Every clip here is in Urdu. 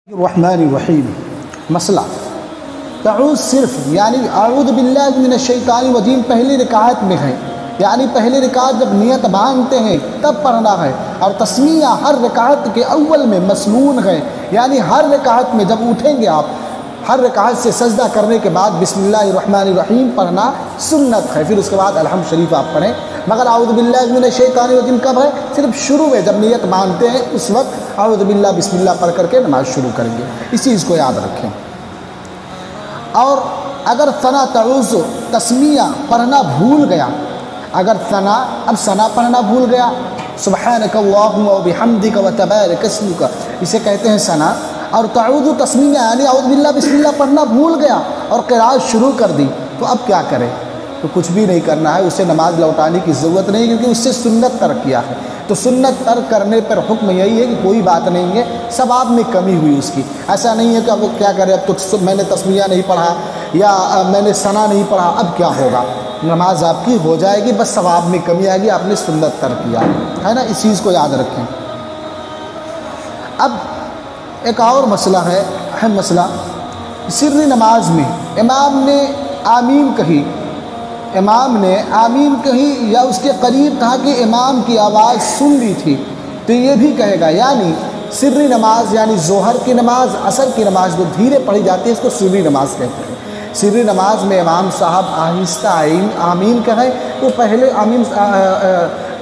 الرحمن الرحیم مسئلہ تعوذ صرف یعنی اعوذ باللہ من الشیطان الرجیم پہلی رکعت میں ہے، یعنی پہلی رکعت جب نیت باندھتے ہیں تب پڑھنا ہے، اور تسمیہ ہر رکعت کے اول میں مسنون ہے، یعنی ہر رکعت میں جب اٹھیں گے آپ ہر رکعت سے سجدہ کرنے کے بعد بسم اللہ الرحمن الرحیم پڑھنا سنت ہے، پھر اس کے بعد الحمد شریف آپ پڑھیں۔ مگر اعوذ باللہ من الشیطان الرجیم کب ہے؟ صرف شروع میں جب نیت باندھتے ہیں اس وقت اعوذ باللہ بسم اللہ پڑھ کر کے نماز شروع کریں گے، اس چیز کو یاد رکھیں۔ اور اگر ثنا تعوذ تسمیہ پڑھنا بھول گیا، اگر ثنا پڑھنا بھول گیا، سبحانک اللہم وبحمدک وتبارک اسمک، اسے کہتے ہیں ثنا، اور تعوذ تسمیہ یعنی اعوذ باللہ بسم اللہ پڑھنا بھول گیا اور قرأت شروع کر دی، تو اب کیا کرے؟ تو کچھ بھی نہیں کرنا ہے، اسے نماز لوٹانے کی ضرورت نہیں، کیونکہ اس سے سنت ترک کیا ہے۔ تو سنت ترک کرنے پر حکم یہی ہے کہ کوئی بات نہیں ہے، ثواب میں کمی ہوئی اس کی، ایسا نہیں ہے کہ اب وہ کیا کرے، اب تو میں نے تسمیہ نہیں پڑھا یا میں نے ثنا نہیں پڑھا، اب کیا ہوگا؟ نماز آپ کی ہو جائے گی، بس ثواب میں کمی آئے گی، آپ نے سنت ترک کیا ہے نا، اس چیز کو یاد رکھیں۔ اب ایک اور مسئلہ ہے، اہم مسئلہ، سری نماز میں امام نے آمین کہی یا اس کے قریب تھا کہ امام کی آواز سن لی تھی، تو یہ بھی کہے گا، یعنی سری نماز یعنی ظہر کی نماز، عصر کی نماز جو دھیرے پڑھی جاتی ہے اس کو سری نماز کہتے ہیں۔ سری نماز میں امام صاحب آہستہ آمین کہیں تو پہلے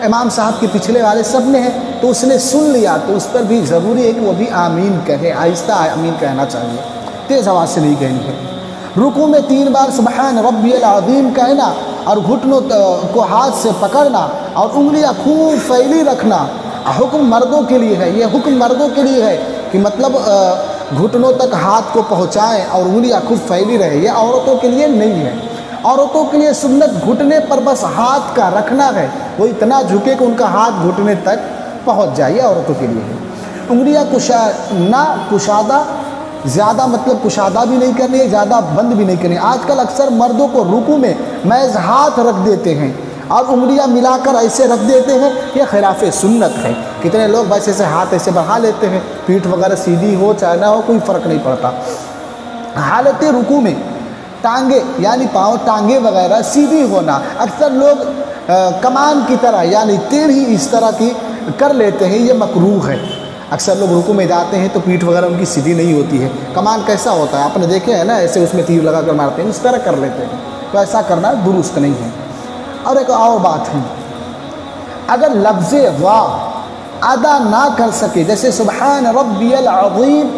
امام صاحب کے پچھلے والے سب نے ہیں تو اس نے سن لیا، تو اس پر بھی ضروری ہے کہ وہ بھی آمین کہے، آہستہ آمین کہنا چاہیے، تیز آواز سے نہیں کہنی ہے۔ رکوع میں 3 بار سبحان ربی العظیم کہنا اور گھٹنوں کو ہاتھ سے پکڑنا اور انگلیاں خوب پھیلی رکھنا حکم مردوں کے لیے ہے، یہ حکم مردوں کے لیے ہے کہ مطلب گھٹنوں تک ہاتھ کو پہنچائیں اور انگلیاں خوب پھیلی رہے، یہ عورتوں کے لیے نہیں ہے۔ عورتوں کے لیے سنت گھٹنے پر بس ہاتھ کا رکھنا ہے، وہ اتنا جھکے کہ ان کا ہاتھ گھٹنے تک پہنچ جائے، یہ عورتوں کے لیے ہے۔ انگلیاں کشادہ زیادہ مطلب کشادہ بھی نہیں کرنی ہے، زیادہ بند بھی نہیں کرنی۔ آج کل اکثر مردوں کو رکوع میں محض ہاتھ رکھ دیتے ہیں اور انگلیاں ملا کر ایسے رکھ دیتے ہیں، یہ خلاف سنت ہے۔ کتنے لوگ بس ایسے ہاتھ ایسے بڑھا لیتے ہیں، پیٹھ وغیرہ سیدھی ہو چاہے نہ ہو کوئی فرق نہیں پڑتا۔ حالت رکوع میں ٹانگیں یعنی پاؤں ٹانگیں وغیرہ سیدھی ہونا، اکثر لوگ کمان کی طرح یعنی ٹیڑھی اس طرح کی کر لیتے ہیں، یہ مکروہ ہے۔ اکثر لوگ رکوع میں جاتے ہیں تو پیٹھ وغیرہ ان کی سیدھی نہیں ہوتی ہے، کمان کیسا ہوتا ہے آپ نے دیکھے ہیں نا، ایسے اس میں تیر لگا کر مارتے ہیں، اس طرح کر لیتے ہیں، تو ایسا کرنا درست نہیں ہے۔ اور ایک اور بات ہے، اگر لفظ وا ادا نہ کر سکے، جیسے سبحان ربی العظیم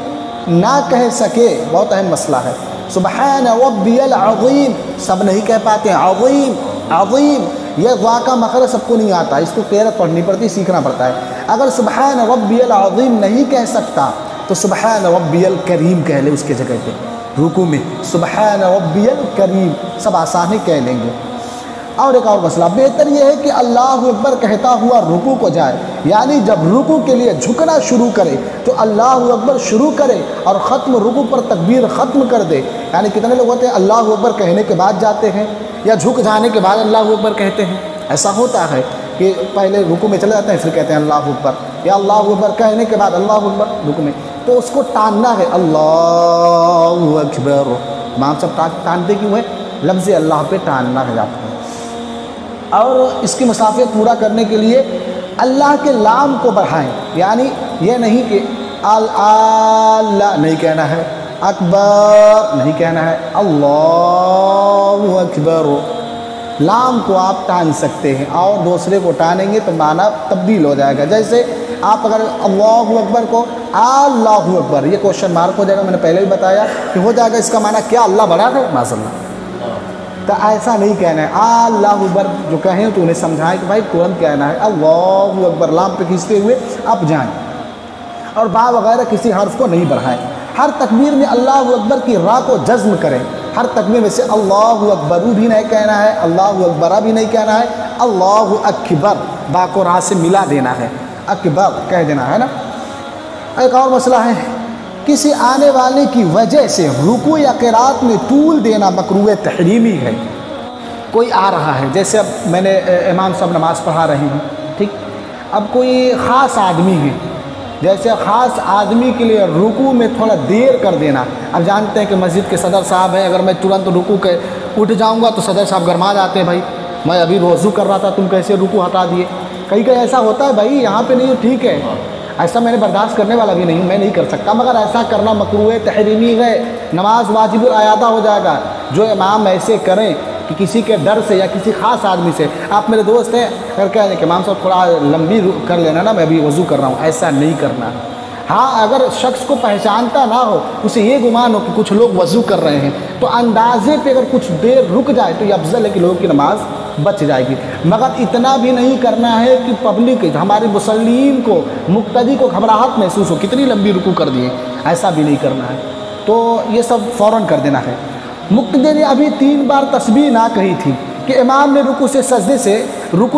نہ کہہ سکے، بہت اہم مسئلہ ہے، سبحان ربی العظیم سب نہیں کہہ پاتے ہیں، عظیم یہ وا کا مخرج سب کو نہیں آتا، اس کو قرأت پڑھنی پڑتی، سیکھنا پڑتا ہے۔ اگر سبحان ربی العظیم نہیں کہہ سکتا تو سبحان ربی الکریم کہہ لے اس کے جگہ پہ، رکوع میں سبحان ربی الکریم سب آسانی کہہ لیں گے۔ اور ایک اور مسئلہ، بہتر یہ ہے کہ اللہ اکبر کہتا ہوا رکوع کو جائے، یعنی جب رکوع کے لیے جھکنا شروع کرے تو اللہ اکبر شروع کرے اور رکوع پر تکبیر ختم کر دے۔ یعنی کتنے لوگ ہوتے ہیں اللہ اکبر کہنے کے بعد جاتے ہیں یا جھک جانے کے بعد اللہ اکبر کہتے ہیں، ایسا ہوتا ہے کہ پہلے رکوع میں چلے جاتے ہیں پھر کہتے ہیں اللہ اکبر، یا اللہ اکبر کہنے کے بعد اللہ اکبر رکوع میں، تو اس کو ٹاننا ہے، اللہ اکبر، امام سب ٹانتے کیوں ہے؟ لفظ اللہ پہ ٹاننا ہے آپ کو۔ اور اس کی مسافت پورا کرنے کے لیے اللہ کے لام کو بڑھائیں، یعنی یہ نہیں کہ اللہ نہیں کہنا ہے، اکبر نہیں کہنا ہے، اللہ اکبر، لام کو آپ ٹان سکتے ہیں اور دوسرے کو ٹانیں گے تو معنی تبدیل ہو جائے گا۔ جیسے آپ اگر اللہ اکبر کو اللہ اکبر، یہ کوشچن مارک ہو جائے گا، میں نے پہلے بھی بتایا کہ ہو جائے گا، اس کا معنی کیا اللہ بڑا ہے؟ معاذ اللہ، تو ایسا نہیں کہنا ہے۔ اللہ اکبر جو کہیں تو انہیں سمجھائیں کہ بھائی ترنت کہنا ہے اللہ اکبر، لام پہ کھینچتے ہوئے آپ جائیں، اور با وغیرہ کسی حرف کو نہیں بڑھائیں۔ ہر تکبیر میں اللہ اکبر کی را کو جزم کریں، ہر تکبیر میں سے اللہ اکبر بھی نہیں کہنا ہے، اللہ اکبر بھی نہیں کہنا ہے، اللہ اکبر با کو را سے ملا دینا ہے، اکبر کہہ دینا ہے نا۔ ایک اور مسئلہ ہے، کسی آنے والے کی وجہ سے رکوع یا قرأت میں طول دینا مکروہ تحریمی ہے۔ کوئی آ رہا ہے، جیسے اب میں نے امام صاحب نماز پڑھا رہے ہیں، ٹھیک، اب کوئی خاص آدمی ہے جیسے خاص آدمی کے لیے رکوع میں تھوڑا دیر کر دینا. اب جانتے ہیں کہ مسجد کے صدر صاحب ہیں، اگر میں ترنت رکوع کے اٹھ جاؤں گا تو صدر صاحب گرما جاتے ہیں، بھائی میں ابھی وضو کر رہا تھا تم کیسے رکوع ہٹا دیے. کہیں کہیں ایسا ہوتا ہے، بھائی یہاں پہ نہیں، ٹھیک ہے، ایسا میں نے برداشت کرنے والا بھی نہیں ہوں، میں نہیں کر سکتا، مگر ایسا کرنا مکروہ تحریمی ہے، نماز واجب الاعادہ ہو جائے گا. جو امام ایسے کریں کہ کسی کے ڈر سے یا کسی خاص آدمی سے، آپ میرے دوست ہیں اگر کہہ دیں کہ امام صاحب تھوڑا لمبی کر لینا نا، میں ابھی وضو کر رہا ہوں، ایسا نہیں کرنا. ہاں اگر شخص کو پہچانتا نہ ہو، اسے یہ گمان ہو کہ کچھ لوگ وضو کر رہے ہیں، تو اندازے پہ اگر کچھ دیر رک جائے تو یہ افضل ہے کہ لوگوں کی نماز بچ جائے گی. مگر اتنا بھی نہیں کرنا ہے کہ پبلک ہمارے مسلمین کو، مقتدی کو گھبراہٹ محسوس ہو، کتنی لمبی رکوع کر دیے، ایسا بھی نہیں کرنا ہے. تو یہ سب فوراً کر دینا ہے. مقتدی نے ابھی 3 بار تسبیح نہ کہی تھی کہ امام نے رکوع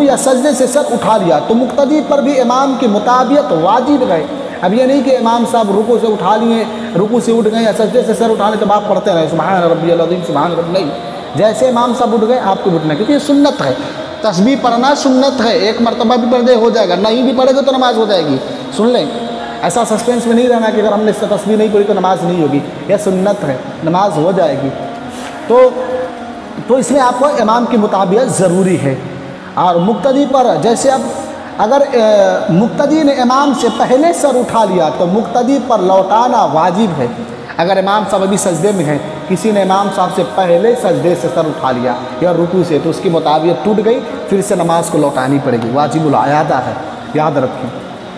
یا سجدے سے سر اٹھا لیا، تو مقتدی پر بھی امام کی مطابقت واجب ہے. اب یہ نہیں کہ امام صاحب رکوع سے اٹھا لیے، رکوع سے اٹھ گئے یا سجدے سے سر اٹھا لیں تو آپ پڑھتے رہے سبحان ربی العظیم سبحان ربی. نہیں، جیسے امام صاحب اٹھ گئے آپ کو بھی اٹھنا ہے، کیونکہ یہ سنت ہے. تسبیح پڑھنا سنت ہے، ایک مرتبہ بھی پڑھ دے ہو جائے گا، نہیں بھی پڑھے گا تو نماز ہو جائے گی. سن لیں، ایسا سسپینس میں نہیں رہنا کہ اگر ہم نے اس سے تسبیح نہیں پڑھی تو نماز نہیں ہوگی. یہ سنت ہے، نماز ہو جائے گی. تو اس میں آپ کو امام کی مطابقت ضروری ہے. اور مقتدی پر جیسے اب اگر مقتدی نے امام سے پہلے سر اٹھا لیا تو مقتدی پر لوٹانا واجب ہے. اگر امام صاحب ابھی سجدے میں ہیں، کسی نے امام صاحب سے پہلے سجدے سے سر اٹھا لیا یا رکوع سے، تو اس کی مطابقت ٹوٹ گئی، پھر سے نماز کو لوٹانی پڑے گی. واجب الاعادہ ہے، یاد رکھیں.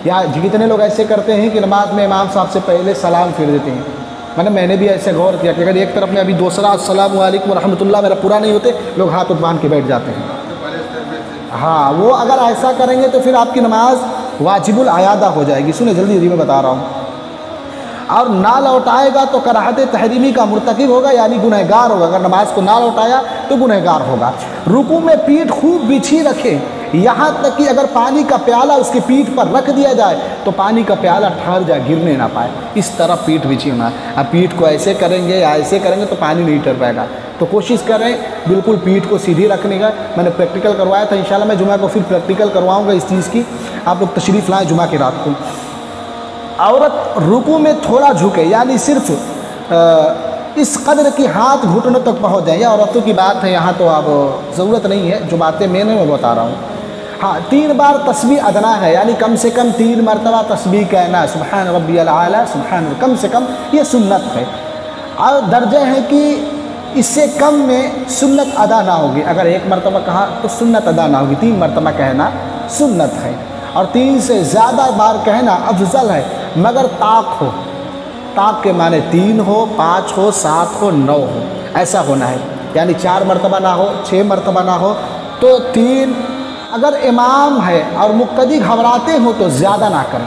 یا کتنے لوگ ایسے کرتے ہیں کہ نماز میں امام صاحب سے پہلے سلام پھیر دیتے ہیں. میں نے بھی ایسے غور کیا کہ اگر ایک طرف میں ابھی دوسرا السلام علیکم ورحمۃ اللہ میرا پورا نہیں ہوتے، لوگ ہاتھ باندھ کے بیٹھ جاتے ہیں. ہاں، وہ اگر ایسا کریں گے تو پھر آپ کی نماز واجب الاعادہ ہو جائے گی. سنیں جلدی میں بتا رہا ہوں. اور نہ لوٹائے گا تو کراہت تحریمی کا مرتکب ہوگا، یعنی گنہگار ہوگا. اگر نماز کو نہ لوٹایا تو گنہگار ہوگا. رکوع میں پیٹھ خوب بچھی رکھے، یہاں تک کہ اگر پانی کا پیالہ اس کی پیٹھ پر رکھ دیا جائے تو پانی کا پیالہ ٹھہر جائے، گرنے نہ پائے. اس طرح پیٹھ بچھی ہونا. اب پیٹھ کو ایسے کریں گے یا ایسے کریں گے تو پانی نہیں ٹھہر پائے گا. تو کوشش کریں بالکل پیٹھ کو سیدھی رکھنے کا. میں نے پریکٹیکل کروایا تھا، انشاءاللہ میں جمعہ کو پھر پریکٹیکل کرواؤں گا اس چیز کی. آپ لوگ تشریف لائیں جمعہ کی رات کو. عورت رکوع میں تھوڑا جھکے، یعنی صرف اس قدر کی ہاتھ گھٹنوں تک پہنچ جائیں. یہ عورتوں کی بات ہے، یہاں تو اب ضرورت نہیں ہے، جو باتیں میں بتا رہا ہوں. ہاں، 3 بار تسبیح ادنا ہے، یعنی کم سے کم 3 مرتبہ تسبیح کہنا، سبحان ربی الاعلیٰ سبحان، کم سے کم یہ سنت ہے. اور درجہ ہے کہ اس سے کم میں سنت ادا نہ ہوگی. اگر 1 مرتبہ کہا تو سنت ادا نہ ہوگی. 3 مرتبہ کہنا سنت ہے، اور 3 سے زیادہ بار کہنا افضل ہے، مگر طاق ہو. طاق کے معنی 3 ہو، 5 ہو، 7 ہو، 9 ہو، ایسا ہونا ہے. یعنی 4 مرتبہ نہ ہو، 6 مرتبہ نہ ہو تو 3. اگر امام ہے اور مقتدی گھبراتے ہوں تو زیادہ نہ کریں،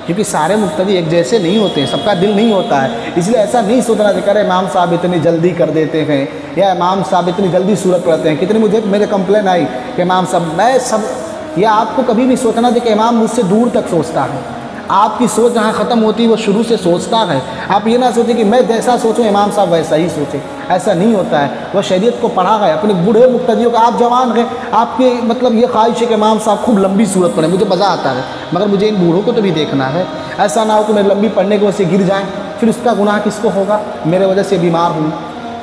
کیونکہ سارے مقتدی ایک جیسے نہیں ہوتے ہیں، سب کا دل نہیں ہوتا ہے. اس لیے ایسا نہیں سوچنا کہ کرے امام صاحب اتنی جلدی کر دیتے ہیں یا امام صاحب اتنی جلدی صورت پڑھتے ہیں. کتنی میرے کمپلین آئی کہ امام صاحب یا آپ کو کبھی بھی سوچنا تھا کہ امام مجھ سے دور تک سوچتا ہے. آپ کی سوچ جہاں ختم ہوتی ہے وہ شروع سے سوچتا ہے. آپ یہ نہ سوچیں کہ میں جیسا سوچوں امام صاحب ویسا ہی سوچیں، ایسا نہیں ہوتا ہے. وہ شریعت کو پڑھا ہے. اپنے بوڑھے مقتدیوں کا، آپ جوان ہیں، آپ کی مطلب یہ خواہش ہے کہ امام صاحب خوب لمبی صورت پڑھیں، مجھے مزہ آتا ہے، مگر مجھے ان بوڑھوں کو تو بھی دیکھنا ہے. ایسا نہ ہو کہ میں لمبی پڑھنے کی وجہ سے گر جائیں، پھر اس کا گناہ کس کو ہوگا؟ میرے وجہ سے بیمار ہوں.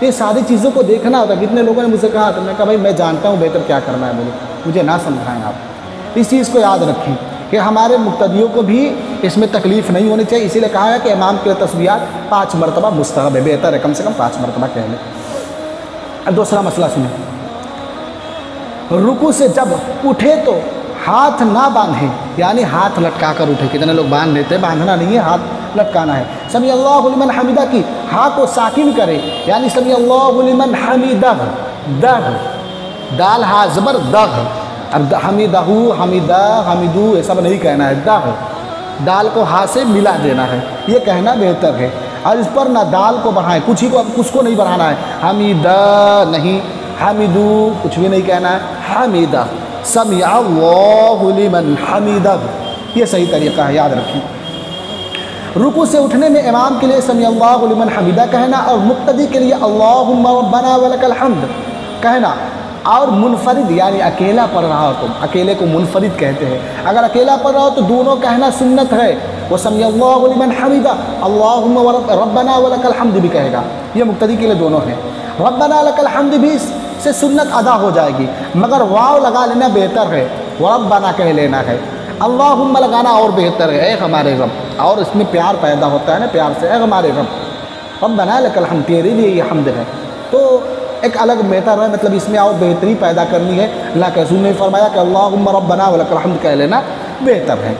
یہ ساری چیزوں کو دیکھنا ہوتا ہے. کتنے لوگوں نے مجھ سے کہا، تو میں کہا بھائی میں جانتا ہوں بہتر کیا کرنا ہے، مجھے نہ سمجھائیں. آپ اس چیز کو یاد رکھیں کہ ہمارے مقتدیوں کو بھی اس میں تکلیف نہیں ہونی چاہیے. اسی لیے کہا ہے کہ امام کے تسبیحات 5 مرتبہ مستحب ہے، بہتر ہے کم سے کم 5 مرتبہ کہہ لیں. اب دوسرا مسئلہ سنیں. رکوع سے جب اٹھے تو ہاتھ نہ باندھیں، یعنی ہاتھ لٹکا کر اٹھے. کتنے لوگ باندھ لیتے ہیں، باندھنا نہیں ہے، ہاتھ لٹکانا ہے. سمی اللہ لمن حمیدہ کی ہاں کو ساکن کرے، یعنی سمی اللہ لمن حمیدہ، دغ دال ہا زبر دغ. اب حمیدہ حمیدہ حمیدو یہ سب نہیں کہنا ہے، دغ دال کو ہا سے ملا دینا ہے، یہ کہنا بہتر ہے. اور اس پر نہ دال کو بڑھائیں، کچھ ہی کو، اب اس کو نہیں بڑھانا ہے. حمیدہ نہیں، حمیدو کچھ بھی نہیں کہنا ہے، حمیدہ. سمع اللہ لمن حمیدہ، یہ صحیح طریقہ ہے، یاد رکھیں. رکوع سے اٹھنے میں امام کے لیے سمع اللہ لمن حمیدہ کہنا اور مقتدی کے لیے اللہم ربنا ولک الحمد کہنا. اور منفرد یعنی اکیلا پڑھ رہا ہو تم، اکیلے کو منفرد کہتے ہیں، اگر اکیلا پڑھ رہا ہو تو دونوں کہنا سنت ہے، وہ سمیع اللہ لمن حمدہ اللہم ربنا ولک الحمد بھی کہے گا، یہ مقتدی کے لیے دونوں ہیں، ربنا لک الحمد بھی سے سنت ادا ہو جائے گی، مگر واو لگا لینا بہتر ہے، وربنا کہہ لینا ہے، اللہم لگانا اور بہتر ہے، اے ہمارے رب، اور اس میں پیار پیدا ہوتا ہے نا، پیار سے، اے ہمارے رب، ربنا لک الحمد، تیرے لیے یہ حمد ہے، تو ایک الگ بہتر ہے، مطلب اس میں اور بہتری پیدا کرنی ہے، اللہ کے رسول نے فرمایا کہ اللہم ربنا ولک الحمد کہہ لینا بہتر ہے۔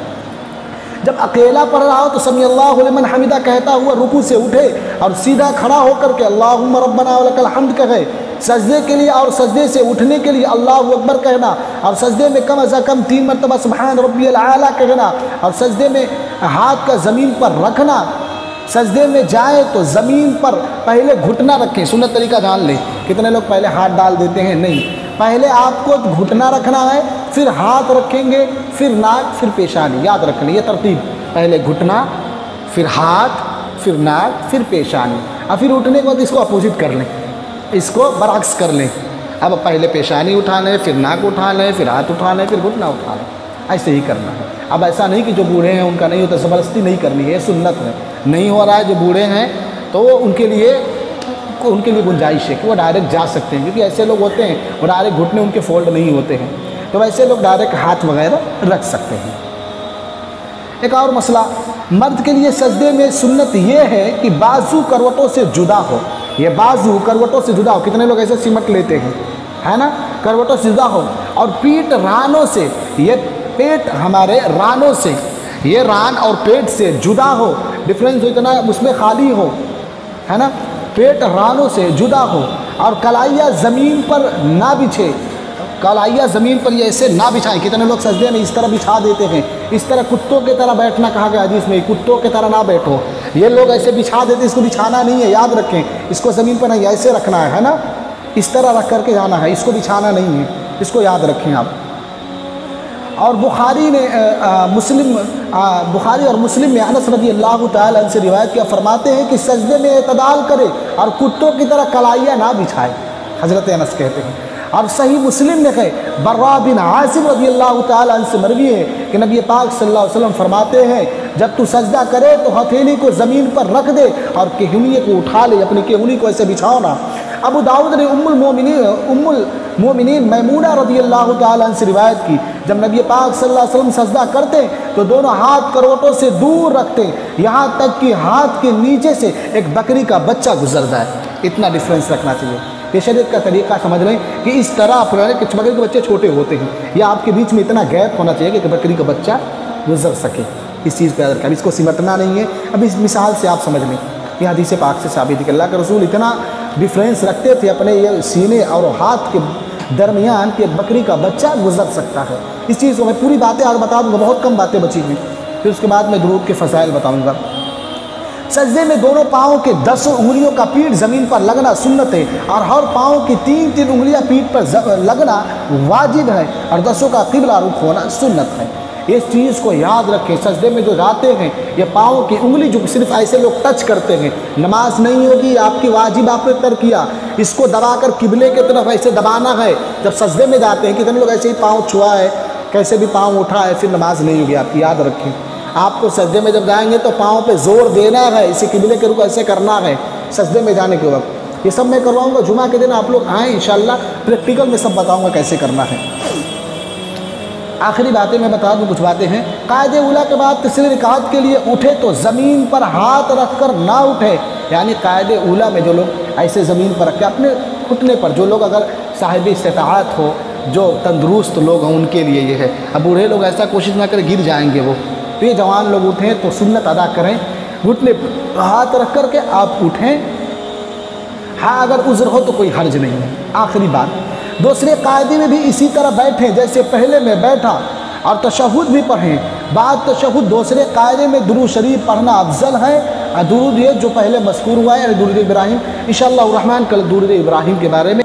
جب اکیلا پڑھ رہا ہو تو سمیع اللہ لمن حمدہ کہتا ہوا رکوع سے اٹھے اور سیدھا کھڑا ہو کر کے اللہم ربنا ولک الحمد کہے، سجدے کے لیے اور سجدے سے اٹھنے کے لیے اللہ اکبر کہنا، اور سجدے میں کم از کم 3 مرتبہ سبحان ربی الاعلیٰ کہنا، اور سجدے میں ہاتھ کا زمین پر رکھنا، سجدے میں جائے تو زمین پر پہلے گھٹنا رکھیں، سنت طریقہ جان لیں، کتنے لوگ پہلے ہاتھ ڈال دیتے ہیں، نہیں، پہلے آپ کو گھٹنا رکھنا ہے، پھر ہاتھ رکھیں گے، پھر ناک، پھر پیشانی، یاد رکھ لیں یہ ترتیب، پہلے گھٹنا، پھر ہاتھ، پھر ناک، پھر پیشانی، اور پھر اٹھنے کے بعد اس کو اپوزٹ کر لیں، اس کو برعکس کر لیں، اب پہلے پیشانی اٹھا لیں، پھر ناک اٹھا لیں، پھر ہاتھ اٹھا لیں، پھر گھٹنا اٹھا لیں، ایسے ہی کرنا ہے۔ اب ایسا نہیں کہ جو بوڑھے ہیں ان کا نہیں ہوتا، زبردستی نہیں کرنی ہے، سنت ہے، نہیں ہو رہا ہے جو بوڑھے ہیں تو ان کے لیے گنجائش ہے کہ وہ ڈائریکٹ جا سکتے ہیں، کیونکہ ایسے لوگ ہوتے ہیں وہ ڈائریکٹ گھٹنے ان کے فولڈ نہیں ہوتے ہیں، تو ویسے لوگ ڈائریکٹ ہاتھ وغیرہ رکھ سکتے ہیں۔ ایک اور مسئلہ، مرد کے لیے سجدے میں سنت یہ ہے کہ بازو کروٹوں سے جدا ہو، یہ بازو کروٹوں سے جدا ہو، کتنے لوگ ایسے سمٹ لیتے ہیں، ہے نا، کروٹوں سے جدا ہو، اور پیٹھ رانوں سے، یہ پیٹ ہمارے رانوں سے، یہ ران اور پیٹ سے جدا ہو، ڈفرینس اتنا اس میں خالی ہو، ہے نا، پیٹ رانوں سے جدا ہو، اور کلائیاں زمین پر نہ بچھے، کلائیاں زمین پر یہ ایسے نہ بچھائیں، کتنے لوگ سجدے میں اس طرح بچھا دیتے ہیں، اس طرح کتوں کی طرح بیٹھنا کہا گیا حدیث میں، کتوں کی طرح نہ بیٹھو، یہ لوگ ایسے بچھا دیتے، اس کو بچھانا نہیں ہے، یاد رکھیں، اس کو زمین پر نہیں، ایسے رکھنا ہے نا، اس طرح رکھ کر کے جانا ہے، اس کو بچھانا نہیں ہے، اس کو یاد رکھیں آپ۔ اور بخاری اور مسلم میں انس رضی اللہ تعالی عنہ سے روایت کیا، فرماتے ہیں کہ سجدے میں اعتدال کرے اور کتوں کی طرح کلائیاں نہ بچھائے، حضرت انس کہتے ہیں۔ اور صحیح مسلم میں ہے، برا بن عاصم رضی اللہ تعالی عنہ سے مروی ہے کہ نبی پاک صلی اللہ علیہ وسلم فرماتے ہیں جب تو سجدہ کرے تو ہتھیلی کو زمین پر رکھ دے اور کہنیے کو اٹھا لے، اپنی کہنی کو ایسے بچھاؤ نا۔ ابو داؤد نے ام المومنین میمونہ رضی اللہ تعالی عنہ سے روایت کی، جب نبی پاک صلی اللہ علیہ وسلم سجدہ کرتے تو دونوں ہاتھ کروٹوں سے دور رکھتے، یہاں تک کہ ہاتھ کے نیچے سے ایک بکری کا بچہ گزر جائے، اتنا ڈیفرنس رکھنا چاہیے۔ یہ شریعت کا طریقہ سمجھ لیں کہ اس طرح کہ بکری کے بچے چھوٹے ہوتے ہیں، یا آپ کے بیچ میں اتنا گیپ ہونا چاہیے کہ بکری کا بچہ گزر سکے، اس چیز پہ یاد رکھیں۔ اب اس کو سمٹنا نہیں ہے، اب اس مثال سے آپ سمجھ لیں، یہ حدیث پاک سے ثابت ہے کہ اللہ کے رسول اتنا ڈیفرنس رکھتے تھے اپنے یہ سینے اور ہاتھ کے درمیان کہ بکری کا بچہ گزر سکتا ہے۔ اس چیز کو میں پوری باتیں آج بتا دوں گا، بہت کم باتیں بچی ہیں، پھر اس کے بعد میں درود کے فضائل بتاؤں گا۔ سجدے میں دونوں پاؤں کے 10 انگلیوں کا پیٹھ زمین پر لگنا سنت ہے، اور ہر پاؤں کی 3 انگلیاں پیٹھ پر لگنا واجب ہے، اور 10 کا قبلہ رخ ہونا سنت ہے۔ اس چیز کو یاد رکھیں، سجدے میں جو جاتے ہیں یہ پاؤں کی انگلی جو صرف ایسے لوگ ٹچ کرتے ہیں، نماز نہیں ہوگی آپ کی، واجب آپ نے ترک کیا، اس کو دبا کر قبلے کی طرف ایسے دبانا ہے۔ جب سجدے میں جاتے ہیں کتنے لوگ ایسے ہی پاؤں چھوا ہے، کیسے بھی پاؤں اٹھا ہے، پھر نماز نہیں ہوگی آپ کی، یاد رکھیں۔ آپ کو سجدے میں جب جائیں گے تو پاؤں پہ زور دینا ہے، اسی قبلے کے رخ ایسے کرنا ہے سجدے میں جانے کے وقت۔ یہ سب میں کرواؤں گا، جمعہ کے دن آپ لوگ آئیں انشاءاللہ، پریکٹیکل میں سب بتاؤں گا کیسے کرنا ہے۔ آخری باتیں میں بتا دوں، کچھ باتیں ہیں۔ قاعدہ اولیٰ کے بعد تیسری رکعت کے لیے اٹھے تو زمین پر ہاتھ رکھ کر نہ اٹھے، یعنی قاعدہ اولیٰ میں جو لوگ ایسے زمین پر رکھ کے اپنے گھٹنے پر، جو لوگ اگر صاحب استطاعت ہو، جو تندرست لوگ ہیں ان کے لیے یہ ہے، اب بوڑھے لوگ ایسا کوشش نہ کریں، گر جائیں گے وہ، تو یہ جوان لوگ اٹھیں تو سنت ادا کریں، گھٹنے پر ہاتھ رکھ کر کے آپ اٹھیں، ہاں اگر عذر ہو تو کوئی حرج نہیں ہے۔ آخری بات، دوسرے قاعدے میں بھی اسی طرح بیٹھیں جیسے پہلے میں بیٹھا، اور تشہد بھی پڑھیں، بعد تشہد دوسرے قاعدے میں درود شریف پڑھنا افضل ہے، درود یہ جو پہلے مذکور ہوا ہے، درود ابراہیم، انشاءاللہ الرحمن کل درود ابراہیم کے بارے میں